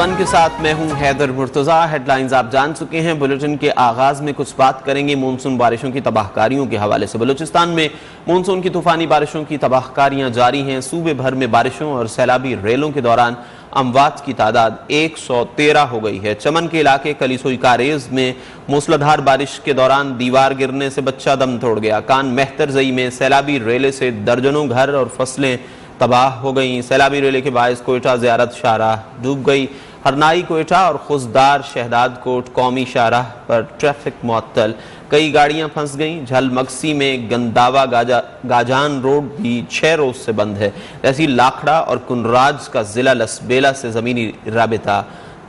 के साथ मैं हूं हैदर मुर्तजा। हेडलाइंस आप जान चुके हैं। बुलेटिन के आगाज में कुछ बात करेंगे मानसून बारिशों की तबाहकारियों के हवाले से। बलूचिस्तान में मानसून की तूफानी बारिशों की तबाहकारियां जारी हैं। सूबे भर में बारिशों और सैलाबी रेलों के दौरान अमवात की तादाद 113 हो गई है। चमन के इलाके कलीसोई कारेज में मूसलाधार बारिश के दौरान दीवार गिरने से बच्चा दम तोड़ गया। कान मेहतरजई में सैलाबी रेले से दर्जनों घर और फसलें तबाह हो गई। सैलाबी रेले के बायस कोयटा ज़ियारत शाहराह डूब गई। हरनाई कोयटा और खुशदार शहदाद कोट कौमी शाहराह पर ट्रैफिक मुअत्तल, कई गाड़ियां फंस गईं। झलमगसी में गंदावा गाजान रोड भी 6 रोज से बंद है। ऐसी लाखड़ा और कुनराज का जिला लसबेला से जमीनी राबिता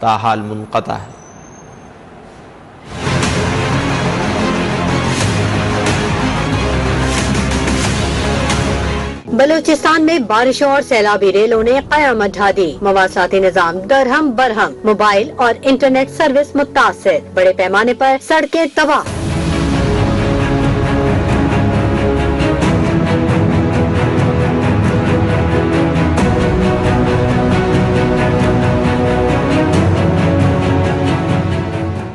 ताहाल मुनक़ता है। बलूचिस्तान में बारिशों और सैलाबी रेलों ने क़यामत ढा दी। मवासाती निज़ाम दरहम बरहम, मोबाइल और इंटरनेट सर्विस मुतासिर, बड़े पैमाने पर सड़कें तबाह।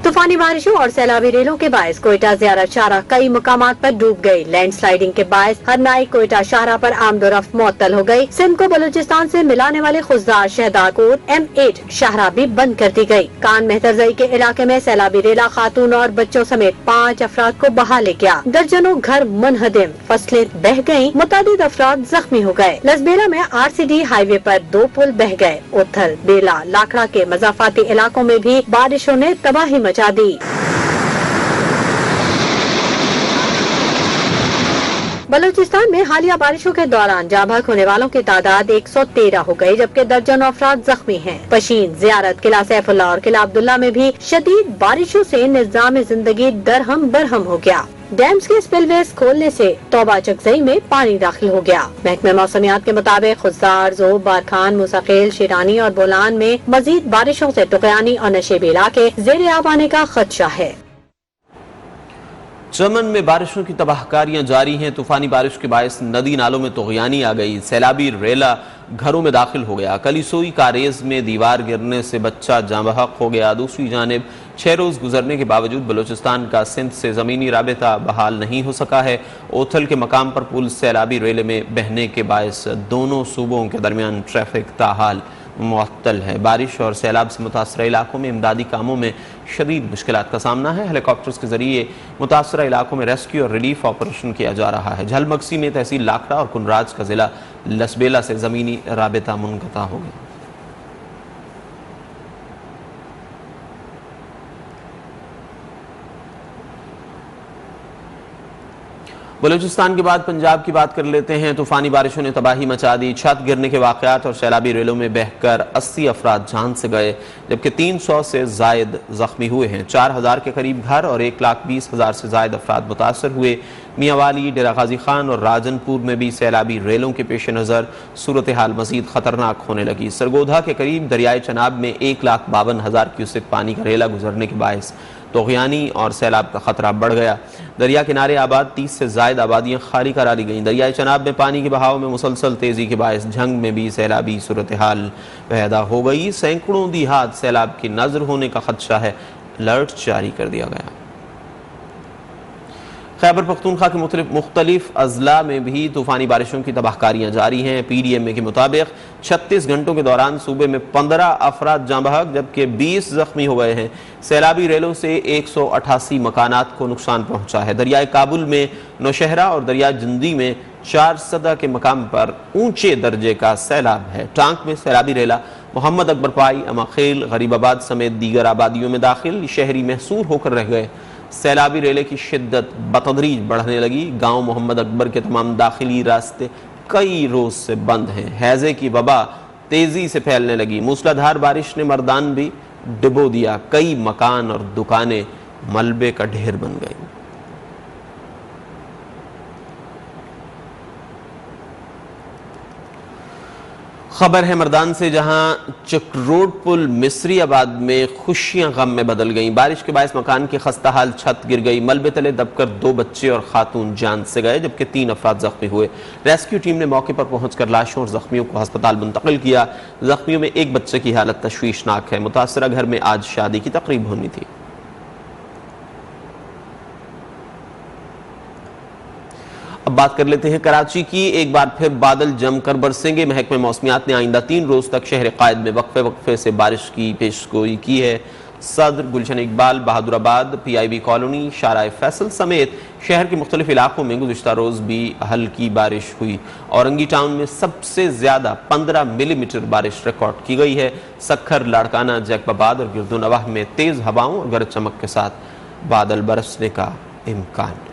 तूफानी बारिशों और सैलाबी रेलों के बायस कोयटा ज़ियारत शाहराह कई मुकामात पर डूब गई। लैंडस्लाइडिंग के बायस हरनाई कोयटा शाहराह पर आमदोरफ्त मुअत्तल हो गई। सिंध को बलूचिस्तान से मिलाने वाले खुशदार शहदाद कोट M8 शाहराह भी बंद कर दी गई। कान मेहतरजई के इलाके में सैलाबी रेला खातून और बच्चों समेत 5 अफराद को बहा ले गया। दर्जनों घर मुनहदिम, फसलें बह गयी, मुतादिद अफराद जख्मी हो गए। लसबेला में RCD हाईवे पर 2 पुल बह गए। ओथल, बेला, लाखड़ा के मजाफाती इलाकों में भी बारिशों ने तबाही मचा दी। बलूचिस्तान में हालिया बारिशों के दौरान जाँ बहक होने वालों की तादाद 113 हो गई, जबकि दर्जनों अफराद जख्मी हैं। पशीन, ज़ियारत, किला सैफुल्लाह और किला अब्दुल्ला में भी शदीद बारिशों से निज़ाम जिंदगी दरहम बरहम हो गया। डैम्स के स्पिलवेज खोलने से तौबा चकजई में पानी दाखिल हो गया। महकमे मौसमियात के मुताबिक खुशदार, ज़ोब, बारखान, मुसाखेल, शिरानी और बोलान में मजीद बारिशों से टुकयानी और नशेबी इलाके ज़ेर आब आने का खदशा है। चमन में बारिशों की तबाहकारियां जारी हैं। तूफानी बारिश के बायस नदी नालों में तुग़यानी आ गई। सैलाबी रेला घरों में दाखिल हो गया। कलीसोई कारेज में दीवार गिरने से बच्चा जाँ बहक हो गया। दूसरी जानिब 6 रोज गुजरने के बावजूद बलूचिस्तान का सिंध से ज़मीनी राबिता बहाल नहीं हो सका है। ओथल के मकाम पर पुल सैलाबी रेले में बहने के बायस दोनों सूबों के दरमियान ट्रैफिक ताहाल मुअत्तल है। बारिश और सैलाब से मुतासरा इलाकों में इमदादी कामों में शदीद मुश्किलात का सामना है। हेलीकॉप्टर्स के जरिए मुतासरा इलाकों में रेस्क्यू और रिलीफ ऑपरेशन किया जा रहा है। झलमगसी में तहसील लाखड़ा और कुनराज का जिला लसबेला से ज़मीनी राबिता मुनक़ता हो गया। बलूचिस्तान के बाद पंजाब की बात कर लेते हैं। तूफानी बारिशों ने तबाही मचा दी। छत गिरने के वाक़यात और सैलाबी रेलों में बहकर 80 अफराद जान से गए, जबकि 300 से जायद जख्मी हुए हैं। 4000 के करीब घर और 1,20,000 से जायद अफराद मुतासर हुए। मियांवाली, डेरा गाजी खान और राजनपुर में भी सैलाबी रेलों के पेश नज़र सूरत हाल मजीद खतरनाक होने लगी। सरगोधा के करीब दरियाए चनाब में 1,52,000 क्यूसेक पानी का रेला गुजरने के बायस तोग़यानी और सैलाब का खतरा बढ़ गया। दरिया किनारे आबाद 30 से जायद आबादियाँ खाली करा दी गईं। दरियाए चनाब में पानी के बहाव में मुसलसल तेज़ी के बायस झंग में भी सैलाबी सूरत हाल पैदा हो गई। सैकड़ों दिहात सैलाब की नज़र होने का खदशा है। अलर्ट जारी कर दिया गया। खैबर पख्तूनख्वा के मुख्तलिफ अजला में भी तूफानी बारिशों की तबाहकारियां जारी हैं। PDMA के मुताबिक 36 घंटों के दौरान सूबे में 15 अफराद जाँ बहक जबकि 20 जख्मी हो गए हैं। सैलाबी रेलों से 188 मकानात को नुकसान पहुंचा है। दरियाए काबुल में नौशहरा और दरिया जिंदी में 4 सदा के मकाम पर ऊंचे दर्जे का सैलाब है। टांक में सैलाबी रेला मोहम्मद अकबर पाई, अमाखेल, गरीबाबाद समेत दीगर आबादियों में दाखिल। शहरी महसूर होकर रह गए। सैलाबी रेले की शिद्दत बतदरीज बढ़ने लगी। गांव मोहम्मद अकबर के तमाम दाखिली रास्ते कई रोज से बंद हैं। हैजे की वबा तेजी से फैलने लगी। मूसलाधार बारिश ने मर्दान भी डुबो दिया। कई मकान और दुकानें मलबे का ढेर बन गई। खबर है मर्दान से, जहां चकरोड पुल मिस्रियाबाद में खुशियां गम में बदल गईं। बारिश के बायस मकान की खस्ता हाल छत गिर गई। मलबे तले दबकर 2 बच्चे और खातून जान से गए, जबकि 3 अफराद जख्मी हुए। रेस्क्यू टीम ने मौके पर पहुंचकर लाशों और जख्मियों को अस्पताल मुंतकिल किया। जख्मियों में एक बच्चे की हालत तशवीशनाक है। मुतासरा घर में आज शादी की तकरीब होनी थी। अब बात कर लेते हैं कराची की। एक बार फिर बादल जमकर बरसेंगे। महकमे मौसमियात ने आइंदा 3 रोज तक शहर कायद में वक्फे वक्फे से बारिश की पेशगोई की है। सदर, गुलशन इकबाल, बहादुराबाद, PIB कॉलोनी, शाराए फैसल समेत शहर के मुख्तलिफ इलाकों में गुज़िश्ता रोज भी हल्की बारिश हुई। औरंगी टाउन में सबसे ज्यादा 15 मिलीमीटर बारिश रिकॉर्ड की गई है। सखर, लाड़काना, जैकबाबाद और गिरदोनवाह में तेज हवाओं और गरज चमक के साथ बादल बरसने का इम्कान।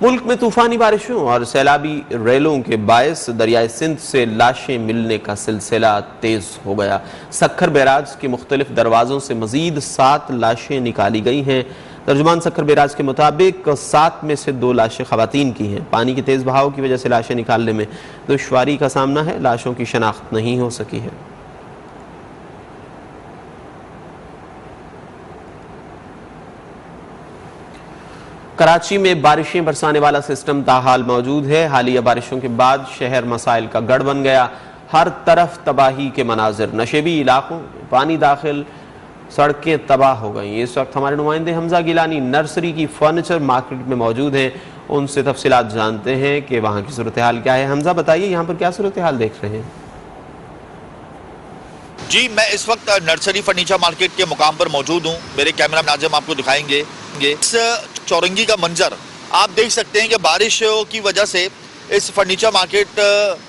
मुल्क में तूफानी बारिशों और सैलाबी रेलों के बायस दरियाए सिंध से लाशें मिलने का सिलसिला तेज हो गया। सखर बैराज के मुख्तलिफ दरवाजों से मजीद 7 लाशें निकाली गई हैं। तर्जुमान सखर बैराज के मुताबिक 7 में से 2 लाशें खवातीन की हैं। पानी के तेज बहाव की वजह से लाशें निकालने में दुश्वारी का सामना है। लाशों की शनाख्त नहीं हो सकी है। कराची में बारिशें बरसाने वाला सिस्टम ताहाल मौजूद है। हालिया बारिशों के बाद शहर मसाइल का गढ़ बन गया। हर तरफ तबाही के मनाजिर। नशेबी इलाकों में पानी दाखिल, सड़कें तबाह हो गई। इस वक्त हमारे नुमाइंदे हमजा गिलानी नर्सरी की फर्नीचर मार्केट में मौजूद हैं। उनसे तफसीलात जानते हैं कि वहाँ की सूरत हाल क्या है। हमजा, बताइए यहाँ पर क्या सूरत हाल देख रहे हैं? जी, मैं इस वक्त नर्सरी फर्नीचर मार्केट के मुकाम पर मौजूद हूँ। मेरे कैमरा नाज़िम आपको दिखाएंगे। इस चौरंगी का मंजर आप देख सकते हैं कि बारिश की वजह से इस फर्नीचर मार्केट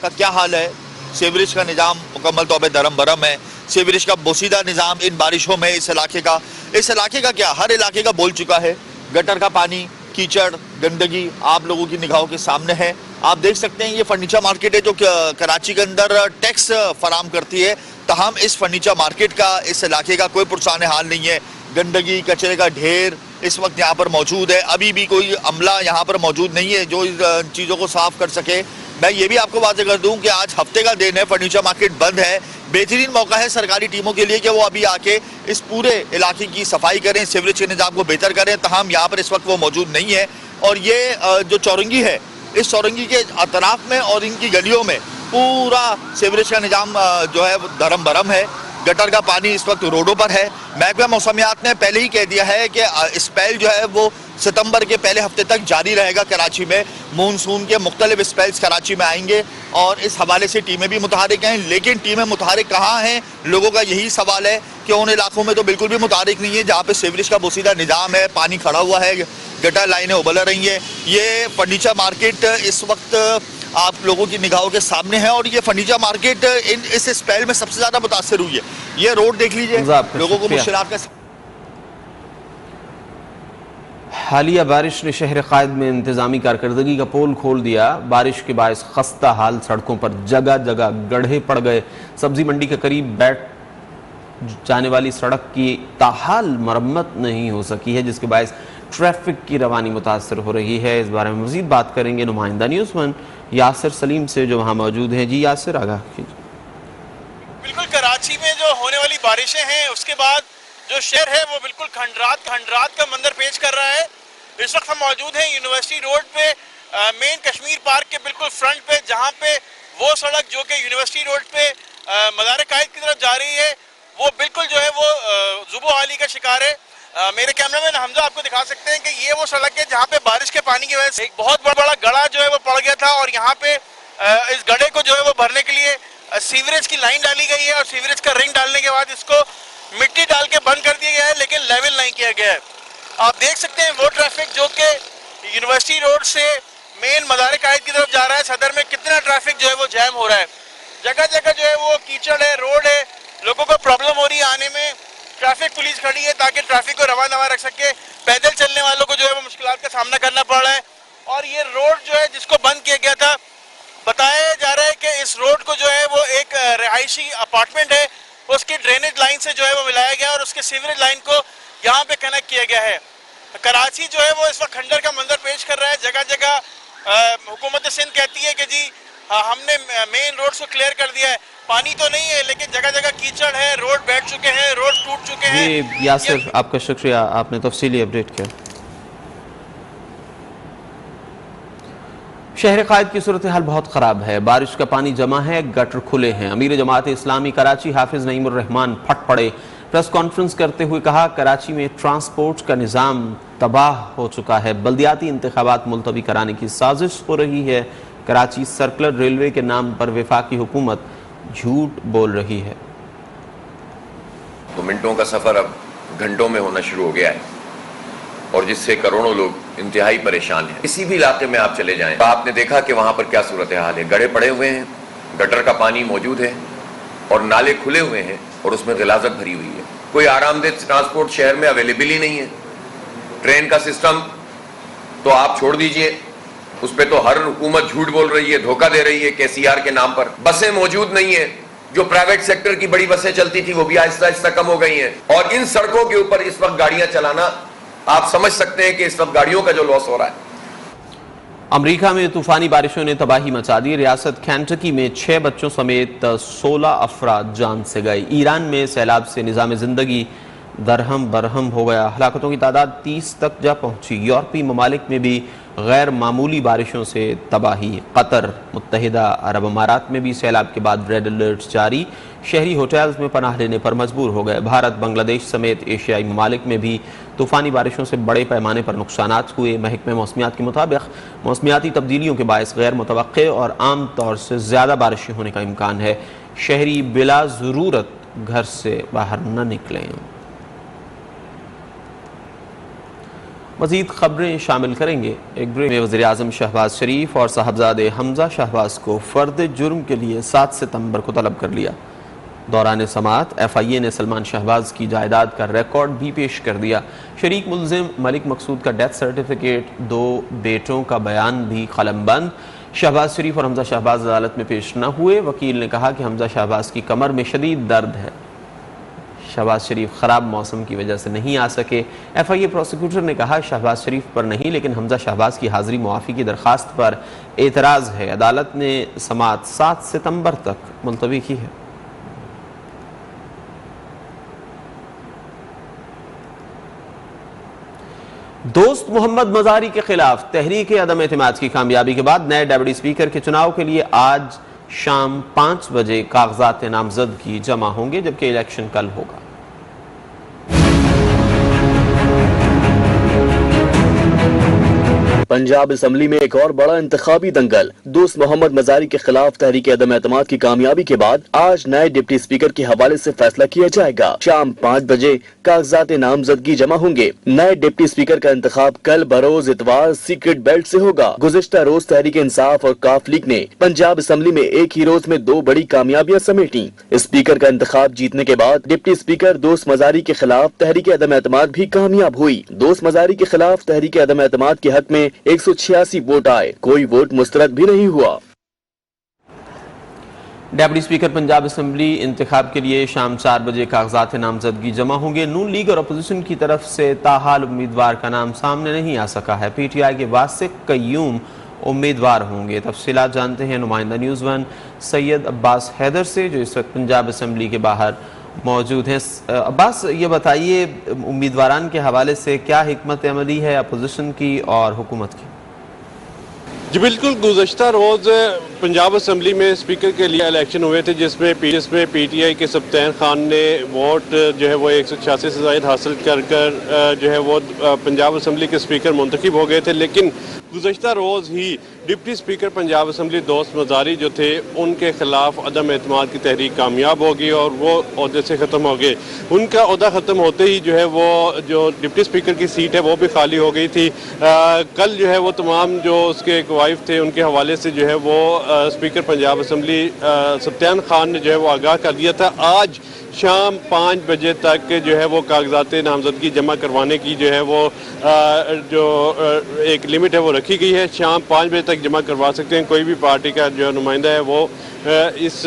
का क्या हाल है। सीवरेज का निज़ाम मुकम्मल तौर पर दरम बरम है। सीवरेज का बोसीदा निज़ाम इन बारिशों में इस इलाके का क्या, हर इलाके का बोल चुका है। गटर का पानी, कीचड़, गंदगी आप लोगों की निगाहों के सामने है। आप देख सकते हैं ये फर्नीचर मार्केट है जो कराची के अंदर टैक्स फराम करती है। तमाम इस फर्नीचर मार्केट का, इस इलाके का कोई पुरसान हाल नहीं है। गंदगी, कचरे का ढेर इस वक्त यहाँ पर मौजूद है। अभी भी कोई अमला यहाँ पर मौजूद नहीं है जो इन चीज़ों को साफ कर सके। मैं ये भी आपको वाज़ेह कर दूँ कि आज हफ्ते का दिन है, फर्नीचर मार्केट बंद है। बेहतरीन मौका है सरकारी टीमों के लिए कि वो अभी आके इस पूरे इलाके की सफाई करें, सीवरेज के निज़ाम को बेहतर करें। तमाम यहाँ पर इस वक्त वो मौजूद नहीं है। और ये जो चौरंगी है, इस चौरंगी के अतराफ में और इनकी गलियों में पूरा सीवरेज का निज़ाम जो है वो धरम बरम है। गटर का पानी इस वक्त रोडों पर है। महकमा मौसमियात ने पहले ही कह दिया है कि स्पेल जो है वो सितंबर के पहले हफ्ते तक जारी रहेगा। कराची में मानसून के मुख्तलिफ स्पेल्स कराची में आएंगे और इस हवाले से टीमें भी मुतहरिक हैं। लेकिन टीमें मुतहरिक कहाँ हैं, लोगों का यही सवाल है कि उन इलाकों में तो बिल्कुल भी मुतहरिक नहीं है जहाँ पे सीवरेज का बोसीदा निज़ाम है, पानी खड़ा हुआ है, गटर लाइनें उबल रही हैं। ये फर्नीचर मार्केट इस वक्त आप लोगों की निगाहों के सामने है और ये फर्नीचर मार्केट इस स्पेल में सबसे ज्यादा मुतासिर हुई है। ये रोड देख लीजिए, लोगों को मुश्किलात का। हालिया बारिश ने शहर कायद में इंतजामी कारकर्दगी का पोल खोल दिया। बारिश के बायस खस्ता हाल सड़कों पर जगह जगह गड्ढे पड़ गए। सब्जी मंडी के करीब बैठ जाने वाली सड़क की ताहाल मरम्मत नहीं हो सकी है, जिसके बायस ट्रैफिक की रवानी मुतासर हो रही है। इस बारे में मजीद बात करेंगे नुमाइंदा न्यूज़ वन यासिर सलीम से, जो वहाँ मौजूद हैं। जी यासिर, आगाह कीजिए। बिल्कुल, कराची में जो होने वाली बारिशें हैं उसके बाद जो शहर है वो बिल्कुल खंडरात का मंजर पेश कर रहा है। इस वक्त हम मौजूद हैं यूनिवर्सिटी रोड पे, मेन कश्मीर पार्क के बिल्कुल फ्रंट पे, जहाँ पे वो सड़क जो कि यूनिवर्सिटी रोड पे मज़ार कायद की तरफ जा रही है वो बिल्कुल जो है वो जुबो आली का शिकार है। मेरे कैमरामैन हमजा आपको दिखा सकते हैं कि ये वो सड़क है जहाँ पे बारिश के पानी की वजह से एक बहुत बड़ा गड़ा जो है वो पड़ गया था और यहाँ पे इस गड्ढे को जो है वो भरने के लिए सीवरेज की लाइन डाली गई है और सीवरेज का रिंग डालने के बाद इसको मिट्टी डाल के बंद कर दिया गया है, लेकिन लेवल नहीं किया गया है। आप देख सकते हैं वो ट्रैफिक जो कि यूनिवर्सिटी रोड से मेन मज़ार कायद की तरफ जा रहा है, सदर में कितना ट्रैफिक जो है वो जैम हो रहा है। जगह जगह जो है वो कीचड़ है, रोड है, लोगों को प्रॉब्लम हो रही है आने में। ट्रैफिक पुलिस खड़ी है ताकि ट्रैफिक को रवा नवा रख सके। पैदल चलने वालों को जो है वो मुश्किलात का सामना करना पड़ रहा है। और ये रोड जो है जिसको बंद किया गया था, बताया जा रहा है कि इस रोड को जो है वो एक रिहायशी अपार्टमेंट है उसकी ड्रेनेज लाइन से जो है वो मिलाया गया और उसके सीवरेज लाइन को यहाँ पे कनेक्ट किया गया है। कराची जो है वो इस वक्त खंडर का मंजर पेश कर रहा है। जगह जगह हुकूमत सिंध कहती है कि जी हमने मेन रोड को क्लियर कर दिया है, पानी तो नहीं है लेकिन जगह जगह कीचड़ है, रोड बैठ चुके हैं, रोड टूट चुके हैं। जी यासिर, आपका शुक्रिया, आपने तफसीली अपडेट किया। शहर कायद की सूरत हाल बहुत ख़राब है, बारिश का पानी जमा है, गटर खुले हैं। अमीर जमात इस्लामी कराची हाफिज नईमुर रहमान फट पड़े, प्रेस कॉन्फ्रेंस करते हुए कहा कराची में ट्रांसपोर्ट का निज़ाम तबाह हो चुका है, बल्दियाती इंतखाबात मुलतवी कराने की साजिश हो रही है। कराची सर्कुलर रेलवे के नाम पर वफाकी हुकूमत झूठ बोल रही है। तो मिनटों का सफ़र अब घंटों में होना शुरू हो गया है और जिससे करोड़ों लोग इंतहाई परेशान हैं। किसी भी इलाके में आप चले जाएं तो आपने देखा कि वहाँ पर क्या सूरत हाल है। गड्ढे पड़े हुए हैं, गटर का पानी मौजूद है और नाले खुले हुए हैं और उसमें गिलाजत भरी हुई है। कोई आरामदेह ट्रांसपोर्ट शहर में अवेलेबल ही नहीं है। ट्रेन का सिस्टम तो आप छोड़ दीजिए, उस पर तो हर हुकूमत झूठ बोल रही है, धोखा दे रही है KCR के नाम पर। बसें मौजूद नहीं है, जो प्राइवेट सेक्टर की बड़ी बसें चलती थी वो भी आहिस्ता आहिस्ता कम हो गई हैं। और इन सड़कों के ऊपर इस वक्त गाड़ियां चलाना, आप समझ सकते हैं कि इस वक्त गाड़ियों का जो लॉस हो रहा है। अमेरिका में तूफानी बारिशों ने तबाही मचा दी। रियासत कैंटकी में 6 बच्चों समेत 16 अफराद जान से गए। ईरान में सैलाब से निज़ाम ज़िंदगी दरहम बरहम हो गया, हलाकतों की तादाद 30 तक जा पहुंची। यूरोपीय ममालिक में भी गैर मामूली बारिशों से तबाही। कतर, मुत्तहिदा अरब अमारात में भी सैलाब के बाद रेड अलर्ट जारी, शहरी होटल्स में पनाह लेने पर मजबूर हो गए। भारत, बांग्लादेश समेत एशियाई ममालिक में भी तूफ़ानी बारिशों से बड़े पैमाने पर नुकसानात हुए। महकमे मौसमियात के मुताबिक मौसमियाती तब्दीलियों के बायस गैर मुतवक्के और आम तौर से ज़्यादा बारिशें होने का इम्कान है। शहरी बिला ज़रूरत घर से बाहर न निकलें। मज़ीद खबरें शामिल करेंगे एक ब्रेक में। वज़ीर आज़म शहबाज शरीफ और साहबजादे हमजा शहबाज को फ़र्द जुर्म के लिए 7 सितंबर को तलब कर लिया। दौरान समाअत FIA ने सलमान शहबाज की जायदाद का रिकॉर्ड भी पेश कर दिया। शरीक मुल्ज़िम मलिक मकसूद का डेथ सर्टिफिकेट, 2 बेटों का बयान भी कलमबंद। शहबाज शरीफ और हमजा शहबाज अदालत में पेश न हुए। वकील ने कहा कि हमजा शहबाज की कमर में शदीद दर्द है। शहबाज शरीफ ख़राब मौसम की वजह से नहीं आ सके। FIA प्रोसिक्यूटर ने कहा शहबाज शरीफ पर नहीं लेकिन हमजा शहबाज की हाज़िरी मुआफ़ी की दरख्वास्त पर एतराज़ है। अदालत ने समाअत 7 सितंबर तक मुलतवी की है। दोस्त मोहम्मद मज़ारी के खिलाफ तहरीक अदम एतमाद की कामयाबी के बाद नए डेप्यूटी स्पीकर के चुनाव के लिए आज शाम 5 बजे कागजात नामजदगी जमा होंगे, जबकि इलेक्शन कल होगा। पंजाब असम्बली में एक और बड़ा इंतखाबी दंगल। दोस्त मोहम्मद मज़ारी के खिलाफ तहरीक अदम एतमाद की कामयाबी के बाद आज नए डिप्टी स्पीकर के हवाले से फैसला किया जाएगा। शाम 5 बजे कागजात नामजदगी जमा होंगे। नए डिप्टी स्पीकर का इंतखाब कल बरोज इतवार सीक्रेट बेल्ट से होगा। गुज़िश्ता रोज तहरीक इंसाफ और काफ लीग ने पंजाब असम्बली में एक ही रोज में 2 बड़ी कामयाबियां समेटी। स्पीकर का इंतखाब जीतने के बाद डिप्टी स्पीकर दोस्त मज़ारी के खिलाफ तहरीक अदम एतमाद भी कामयाब हुई। दोस्त मज़ारी के खिलाफ तहरीक अदम एतमाद के हक में 186 वोट आए, कोई वोट मुस्तरद भी नहीं हुआ। डेप्यूटी स्पीकर पंजाब असम्बली इंतखाब के लिए शाम 4 बजे कागजात नामजदगी जमा होंगे। नून लीग और अपोजिशन की तरफ से ताहाल उम्मीदवार का नाम सामने नहीं आ सका है। PTI के वासिक कय्यूम उम्मीदवार होंगे। तफसीलात जानते हैं नुमाइंदा न्यूज़ 1 सैयद अब्बास हैदर से, जो इस वक्त पंजाब असम्बली के बाहर मौजूद हैं। अब्बास, ये बताइए उम्मीदवारान के हवाले से क्या हिकमत अमली है अपोजिशन की और हुकूमत की? जी बिल्कुल, गुज़श्ता रोज़ पंजाब असम्बली में स्पीकर के लिए इलेक्शन हुए थे, जिसमें PTI के सब्तैन खान ने वोट जो है वो 186 से ज़ायद हासिल कर जो है वो पंजाब असम्बली के स्पीकर मुंतखब हो गए थे। लेकिन गुज़श्ता रोज़ ही डिप्टी स्पीकर पंजाब असम्बली दोस्त मज़ारी जो थे उनके खिलाफ अदम एतमाद की तहरीक कामयाब हो गई और वो ओहदे से ख़त्म हो गए। उनका ओहदा ख़त्म होते ही जो है वो जो डिप्टी स्पीकर की सीट है वो भी खाली हो गई थी। कल जो है वो तमाम जो उसके एक वाइफ थे उनके हवाले से जो है वो स्पीकर पंजाब असम्बली सब्तैन खान ने जो है वो आगाह कर दिया था। आज शाम 5 बजे तक जो है वो कागजात नामजदगी जमा करवाने की जो है वो जो एक लिमिट है वो रखी गई है। शाम 5 बजे तक जमा करवा सकते हैं। कोई भी पार्टी का जो नुमाइंदा है वो इस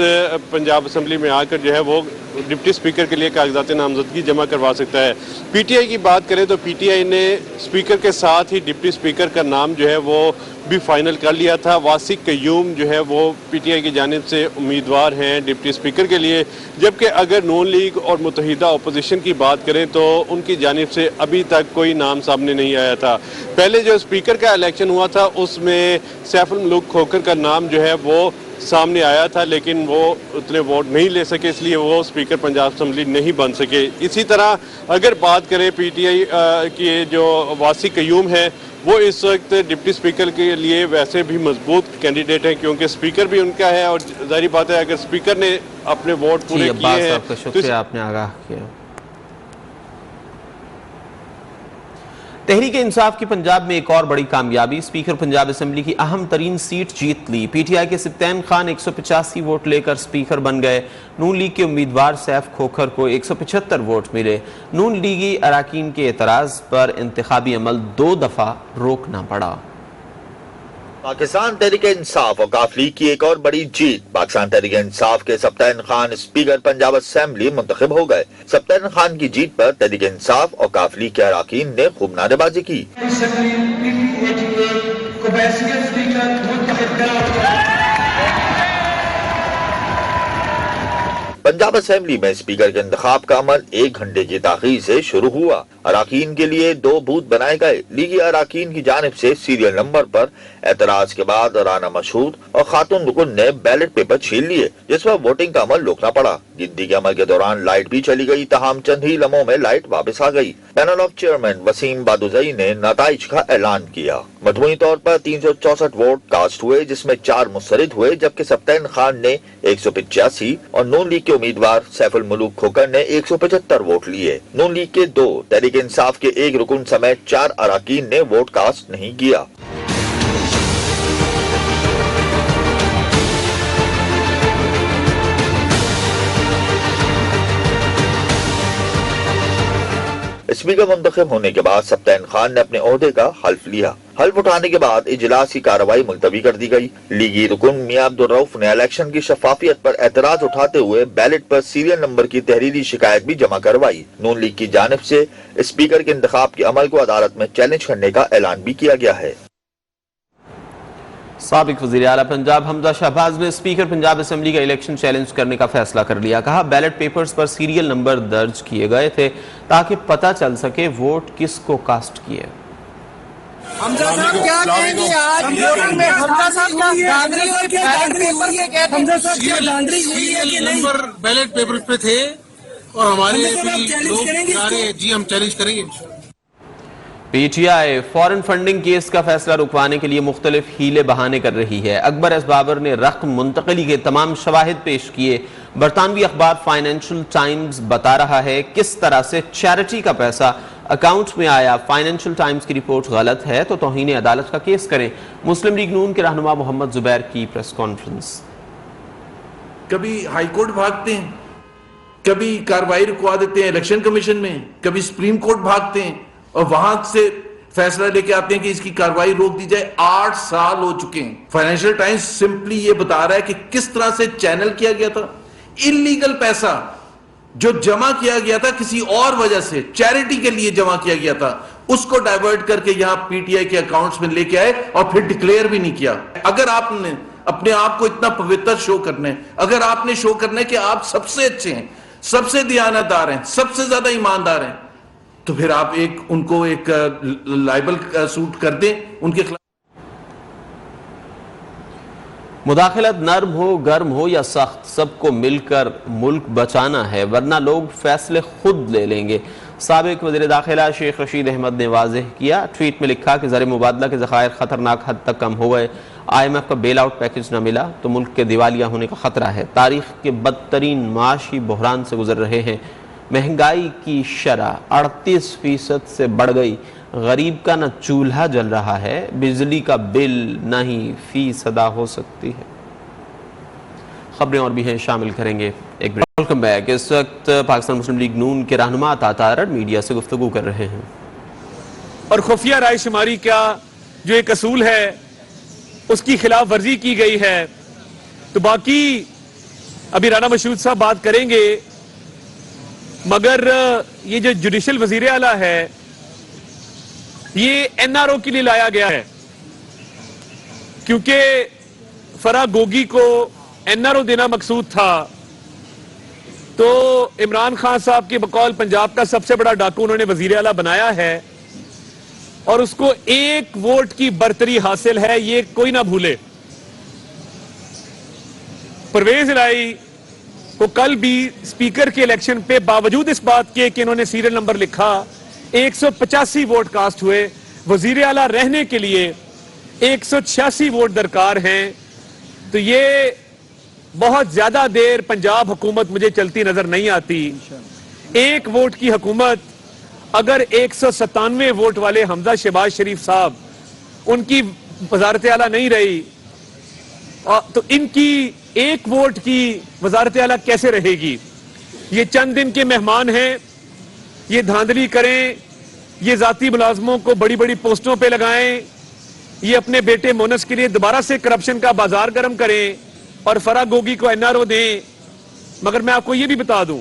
पंजाब असम्बली में आकर जो है वो डिप्टी स्पीकर के लिए कागजात नामजदगी जमा करवा सकता है। PTI की बात करें तो PTI ने स्पीकर के साथ ही डिप्टी स्पीकर का नाम जो है वो भी फाइनल कर लिया था। वासिक कयूम जो है वो PTI की जानिब से उम्मीदवार हैं डिप्टी स्पीकर के लिए, जबकि अगर नून लीग और मुत्तहिदा अपोजिशन की बात करें तो उनकी जानिब से अभी तक कोई नाम सामने नहीं आया था। पहले जो स्पीकर का इलेक्शन हुआ था उसमें सैफुल मुल्क खोखर का नाम जो है वो सामने आया था, लेकिन वो उतने वोट नहीं ले सके, इसलिए वो स्पीकर पंजाब असम्बली नहीं बन सके। इसी तरह अगर बात करें PTI की जो वासिक कयूम है वो इस वक्त डिप्टी स्पीकर के लिए वैसे भी मजबूत कैंडिडेट हैं, क्योंकि स्पीकर भी उनका है और जाहिर बात है अगर स्पीकर ने अपने वोट पूरे किए हैं आपका शुक्रिया, आपने आगाह किया। तहरीक इंसाफ की पंजाब में एक और बड़ी कामयाबी, स्पीकर पंजाब असम्बली की अहम तरीन सीट जीत ली। PTI के सिप्तैन खान 185 वोट लेकर स्पीकर बन गए। नून लीग के उम्मीदवार सैफ खोखर को 175 वोट मिले। नून लीगी अराकीन के एतराज पर इंतखाबी अमल 2 दफा रोकना पड़ा। पाकिस्तान तहरीक इंसाफ और काफ लीग की एक और बड़ी जीत। पाकिस्तान तहरीक इंसाफ के सप्तान खान स्पीकर पंजाब असेंबली मुंतखब हो गए। सप्तान खान की जीत पर तहरीक इंसाफ और काफ लीग के अराकीन ने खूब नारेबाजी की। पंजाब असेंबली में स्पीकर के इंतखाब का अमल 1 घंटे की ताखीर से शुरू हुआ। अराकीन के लिए 2 बूथ बनाए गए। लीगी अराकीन की जानिब से सीरियल नंबर पर एतराज के बाद राना मशहूद और खातून रुकन ने बैलेट पेपर छीन लिए, जिस पर वोटिंग का अमल रोकना पड़ा। गिनती के अमल के दौरान लाइट भी चली गई, तमाम चंद ही लम्हों में लाइट वापस आ गई। पैनल ऑफ चेयरमैन वसीम बादुजई ने नताइज का ऐलान किया। मजमूई तौर पर 364 वोट कास्ट हुए, जिसमें 4 मुस्तरद हुए, जबकि सप्तान खान ने 185 और नून लीग के उम्मीदवार सैफुल मुल्क खोखर ने 175 वोट लिए। नून लीग के 2, तहरीक इंसाफ के 1 रुकन समेत 4 अराकीन ने वोट कास्ट नहीं किया। स्पीकर मुंतखब होने के बाद सप्तान खान ने अपने ओहदे का हल्फ लिया। हल्फ उठाने के बाद इजलास की कार्रवाई मुलतवी कर दी गई। लीगी रुकन मियां अब्दुल रऊफ ने इलेक्शन की शफाफियत पर एतराज उठाते हुए बैलेट पर सीरियल नंबर की तहरीरी शिकायत भी जमा करवाई। नून लीग की जानिब से स्पीकर के इंतखाब के अमल को अदालत में चैलेंज करने का ऐलान भी किया गया है। साबिक वज़ीर आला पंजाब हमजा शहबाज ने स्पीकर पंजाब असेंबली का इलेक्शन चैलेंज करने का फैसला कर लिया। कहा, बैलेट पेपर्स पर सीरियल नंबर दर्ज किए गए थे ताकि पता चल सके वोट किसको कास्ट किए। हमजा साहब क्या कहेंगे आज वोटिंग में हमजा साहब का धांधली और क्या हमजा साहब क्या धांधली हुई है कि नहीं? नंबर बैलेट पेपर्स पे थे और हमारे लोग जी हम चैलेंज करेंगे। PTI फॉरेन फंडिंग केस का फैसला रुकवाने के लिए मुख्तलिफ हीले बहाने कर रही है। अकबर एस बाबर ने रकम मुंतकली के तमाम शवाहिद पेश किए। बरतानवी अखबार फाइनेंशियल टाइम्स बता रहा है किस तरह से चैरिटी का पैसा अकाउंट में आया। फाइनेंशियल टाइम्स की रिपोर्ट गलत है तो तौहीन अदालत का केस करें। मुस्लिम लीग नून के रहनुमा मोहम्मद जुबैर की प्रेस कॉन्फ्रेंस। कभी हाईकोर्ट भागते हैं, कभी कार्रवाई रुकवा देते हैं इलेक्शन कमीशन में, कभी सुप्रीम कोर्ट भागते हैं और वहां से फैसला लेके आते हैं कि इसकी कार्रवाई रोक दी जाए। 8 साल हो चुके हैं। फाइनेंशियल टाइम्स सिंपली ये बता रहा है कि किस तरह से चैनल किया गया था। इलीगल पैसा जो जमा किया गया था किसी और वजह से, चैरिटी के लिए जमा किया गया था, उसको डाइवर्ट करके यहां PTI के अकाउंट्स में लेके आए और फिर डिक्लेयर भी नहीं किया। अगर आपने अपने आप को इतना पवित्र शो करना है, अगर आपने शो करना है कि आप सबसे अच्छे हैं, सबसे दयानतदार हैं, सबसे ज्यादा ईमानदार हैं, तो फिर आप उनको एक लाइबल सूट कर दें उनके खिलाफ। मुदाखलत नर्म हो, गर्म हो या सख्त, सबको मिलकर मुल्क बचाना है, वरना लोग फैसले खुद ले लेंगे। साबिक वज़ीर दाखिला शेख रशीद अहमद ने वाज़ेह किया। ट्वीट में लिखा कि ज़र मुबादला के ज़खायर खतरनाक हद तक कम हो गए। IMF का बेल आउट पैकेज न मिला तो मुल्क के दिवालिया होने का खतरा है। तारीख के बदतरीन माशी बहरान से गुजर रहे हैं। महंगाई की शरह 38% से बढ़ गई। गरीब का न चूल्हा जल रहा है, बिजली का बिल न ही फीस अदा हो सकती है। खबरें और भी हैं, शामिल करेंगे एक ब्रेक। Welcome back. इस वक्त पाकिस्तान मुस्लिम लीग नून के रहनुमा अता तारड़ मीडिया से गुफ्तगू कर रहे हैं। और खुफिया रायशुमारी का जो एक असूल है उसकी खिलाफ वर्जी की गई है। तो बाकी अभी राना मशहूद साहब बात करेंगे, मगर ये जो जुडिशल वजीर आला है ये NRO के लिए लाया गया है। क्योंकि फराह गोगी को एनआरओ देना मकसूद था, तो इमरान खान साहब के बकौल पंजाब का सबसे बड़ा डाकू उन्होंने वजीर आला बनाया है और उसको 1 वोट की बरतरी हासिल है, ये कोई ना भूले। परवेज इलाही को कल भी स्पीकर के इलेक्शन पे बावजूद इस बात के कि इन्होंने सीरियल नंबर लिखा 185 वोट कास्ट हुए। वजीर आला रहने के लिए 186 वोट दरकार हैं। तो ये बहुत ज्यादा देर पंजाब हुकूमत मुझे चलती नजर नहीं आती। 1 वोट की हुकूमत अगर 197 वोट वाले हमजा शहबाज शरीफ साहब उनकी वजारत आला नहीं रही तो इनकी 1 वोट की वजारत आला कैसे रहेगी? ये चंद दिन के मेहमान हैं, ये धांधली करें, ये जाती मुलाजमों को बड़ी बड़ी पोस्टों पे लगाएं, ये अपने बेटे मोनस के लिए दोबारा से करप्शन का बाजार गर्म करें और फराह गोगी को एनआरओ दें। मगर मैं आपको ये भी बता दूं,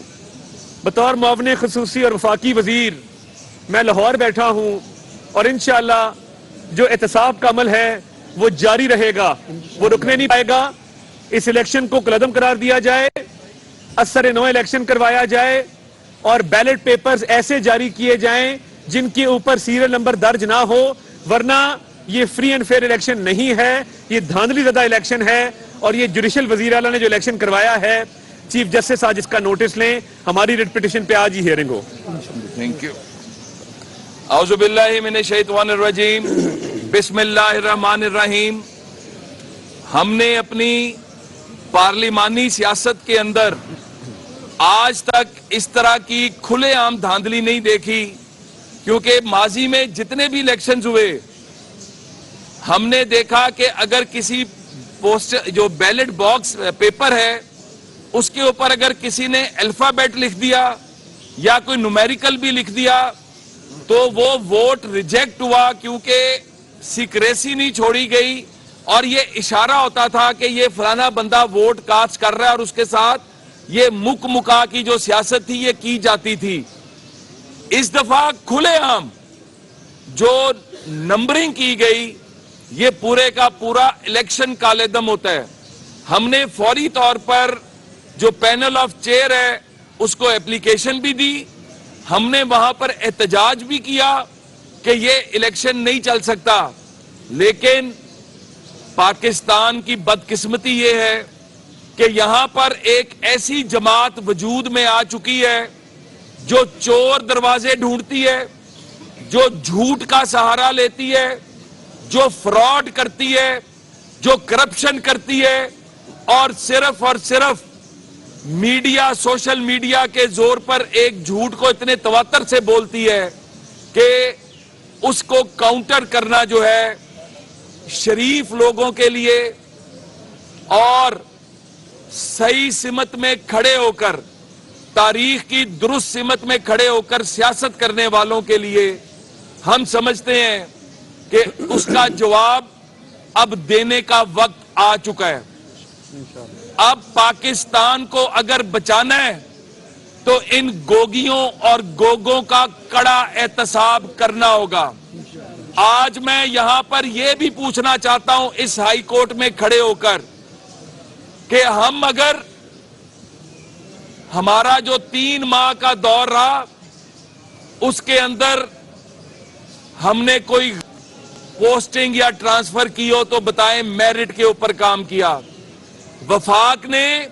बतौर मुआवने खुसूसी और वफाकी वजीर मैं लाहौर बैठा हूं और इंशाअल्लाह जो एहतसाब का अमल है वो जारी रहेगा, वो रुकने नहीं पाएगा। इस इलेक्शन को कलदम करार दिया जाए, असर नौ इलेक्शन करवाया जाए और बैलेट पेपर्स ऐसे जारी किए जाएं जिनके ऊपर सीरियल नंबर दर्ज ना हो, वरना ये फ्री एंड फेयर इलेक्शन नहीं है, ये धांधली ज़दा इलेक्शन है। और ये जुडिशल वजीर आला ने जो इलेक्शन करवाया है, चीफ जस्टिस आज इसका नोटिस लें, हमारी रिट पिटिशन पे आज ही हियरिंग हो। Thank you. औज़ुबिल्लाहि मिनश शैतानिर रजीम, बिस्मिल्लाहिर रहमानिर रहीम। हमने अपनी पार्लिमानी सियासत के अंदर आज तक इस तरह की खुलेआम धांधली नहीं देखी, क्योंकि माजी में जितने भी इलेक्शंस हुए हमने देखा कि अगर किसी पोस्ट जो बैलेट बॉक्स पेपर है उसके ऊपर अगर किसी ने अल्फाबेट लिख दिया या कोई न्यूमेरिकल भी लिख दिया तो वो वोट रिजेक्ट हुआ, क्योंकि सीक्रेसी नहीं छोड़ी गई और ये इशारा होता था कि ये फलाना बंदा वोट कास्ट कर रहा है और उसके साथ ये मुका की जो सियासत थी ये की जाती थी। इस दफा खुलेआम जो नंबरिंग की गई, ये पूरे का पूरा इलेक्शन कालेदम होता है। हमने फौरी तौर पर जो पैनल ऑफ चेयर है उसको एप्लीकेशन भी दी, हमने वहां पर एहतजाज भी किया कि ये इलेक्शन नहीं चल सकता। लेकिन पाकिस्तान की बदकिस्मती ये है कि यहां पर एक ऐसी जमात वजूद में आ चुकी है जो चोर दरवाजे ढूंढती है, जो झूठ का सहारा लेती है, जो फ्रॉड करती है, जो करप्शन करती है और सिर्फ मीडिया, सोशल मीडिया के जोर पर एक झूठ को इतने तवातर से बोलती है कि उसको काउंटर करना जो है शरीफ लोगों के लिए और सही सिमत में खड़े होकर, तारीख की दुरुस्त सिमत में खड़े होकर सियासत करने वालों के लिए हम समझते हैं कि उसका जवाब अब देने का वक्त आ चुका है। अब पाकिस्तान को अगर बचाना है तो इन गोगियों और गोगों का कड़ा एहतसाब करना होगा। आज मैं यहां पर यह भी पूछना चाहता हूं इस हाई कोर्ट में खड़े होकर कि हम अगर हमारा जो 3 माह का दौर रहा उसके अंदर हमने कोई पोस्टिंग या ट्रांसफर की हो तो बताएं, मेरिट के ऊपर काम किया। वफाक ने,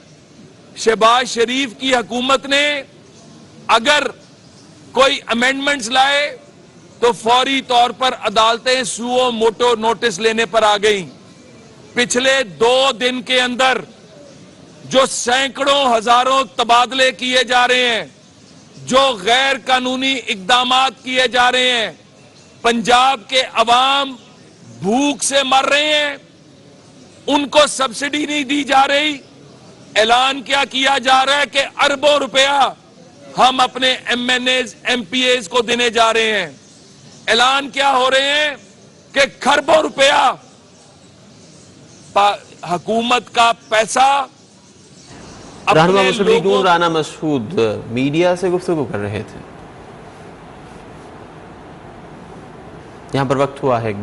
शहबाज शरीफ की हुकूमत ने अगर कोई अमेंडमेंट्स लाए तो फौरी तौर पर अदालतें सुओ मोटो नोटिस लेने पर आ गईं। पिछले 2 दिन के अंदर जो सैकड़ों हजारों तबादले किए जा रहे हैं, जो गैर कानूनी इकदामात किए जा रहे हैं, पंजाब के अवाम भूख से मर रहे हैं, उनको सब्सिडी नहीं दी जा रही। ऐलान क्या किया जा रहा है कि अरबों रुपया हम अपने एमएनएज एमपीएज को देने जा रहे हैं। ऐलान क्या हो रहे हैं कि खरबों रुपया हुकूमत का पैसा रहनुमा मुशर्रफ राना मशहूद मीडिया से गुफ्तगू कर रहे थे। यहां पर वक्त हुआ है